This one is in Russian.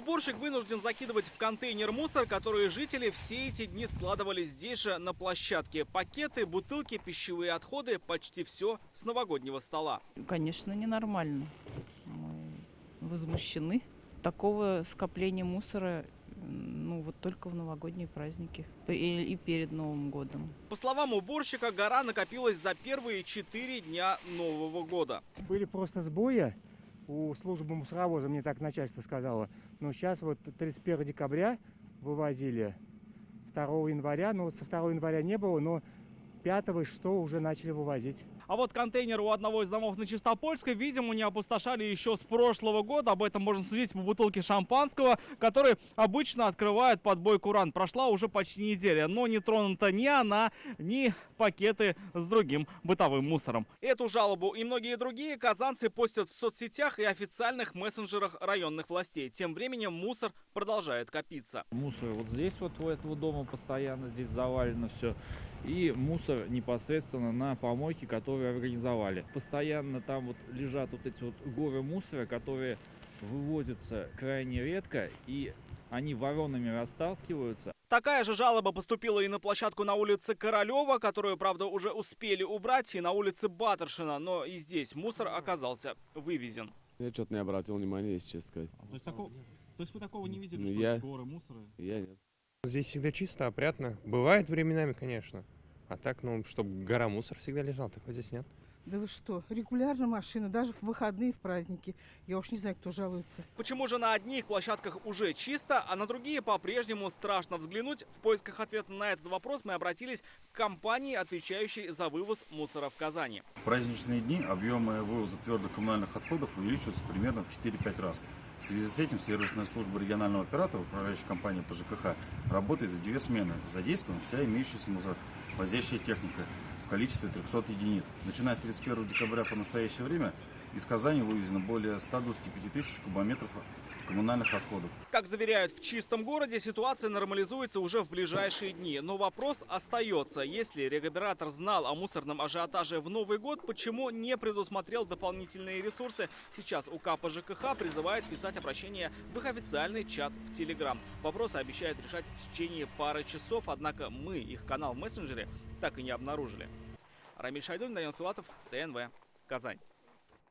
Уборщик вынужден закидывать в контейнер мусор, который жители все эти дни складывали здесь же на площадке. Пакеты, бутылки, пищевые отходы, почти все с новогоднего стола. Конечно, ненормально. Мы возмущены. Такого скопления мусора, вот только в новогодние праздники и перед Новым годом. По словам уборщика, гора накопилась за первые 4 дня Нового года. Были просто сбои у службы мусоровоза, мне так начальство сказало. Но сейчас вот 31 декабря вывозили, 2 января, со 2 января не было, но 5 и 6 уже начали вывозить. А вот контейнер у одного из домов на Чистопольской, видимо, не опустошали еще с прошлого года. Об этом можно судить по бутылке шампанского, который обычно открывает под бой курант. Прошла уже почти неделя, но не тронута ни она, ни пакеты с другим бытовым мусором. Эту жалобу и многие другие казанцы постят в соцсетях и официальных мессенджерах районных властей. Тем временем мусор продолжает копиться. Мусор вот здесь вот у этого дома постоянно здесь завалено все. И мусор непосредственно на помойке, которые организовали. Постоянно там вот лежат вот эти вот горы мусора, которые вывозятся крайне редко, и они воронами растаскиваются. Такая же жалоба поступила и на площадку на улице Королева, которую, правда, уже успели убрать, и на улице Батаршина, но и здесь мусор оказался вывезен. Я что-то не обратил внимания, если честно сказать. То есть вы такого не видели, что горы мусора? Я нет. Здесь всегда чисто, опрятно. Бывает временами, конечно. А так, чтобы гора мусора всегда лежала, такого здесь нет. Да вы что, регулярно машина, даже в выходные, в праздники. Я уж не знаю, кто жалуется. Почему же на одних площадках уже чисто, а на другие по-прежнему страшно взглянуть? В поисках ответа на этот вопрос мы обратились к компании, отвечающей за вывоз мусора в Казани. В праздничные дни объемы вывоза твердых коммунальных отходов увеличиваются примерно в 4-5 раз. В связи с этим сервисная служба регионального оператора, управляющая компания по ЖКХ, работает в 2 смены. Задействована вся имеющаяся мусоровозящая техника в количестве 300 единиц. Начиная с 31 декабря по настоящее время из Казани вывезено более 125 тысяч кубометров коммунальных отходов. Как заверяют в Чистом городе, ситуация нормализуется уже в ближайшие дни. Но вопрос остается. Если регоператор знал о мусорном ажиотаже в Новый год, почему не предусмотрел дополнительные ресурсы? Сейчас УК по ЖКХ призывает писать обращение в их официальный чат в Телеграм. Вопросы обещают решать в течение пары часов, однако мы их канал в мессенджере так и не обнаружили. Рамиль Шайдуллин, Данил Филатов, ТНВ, Казань.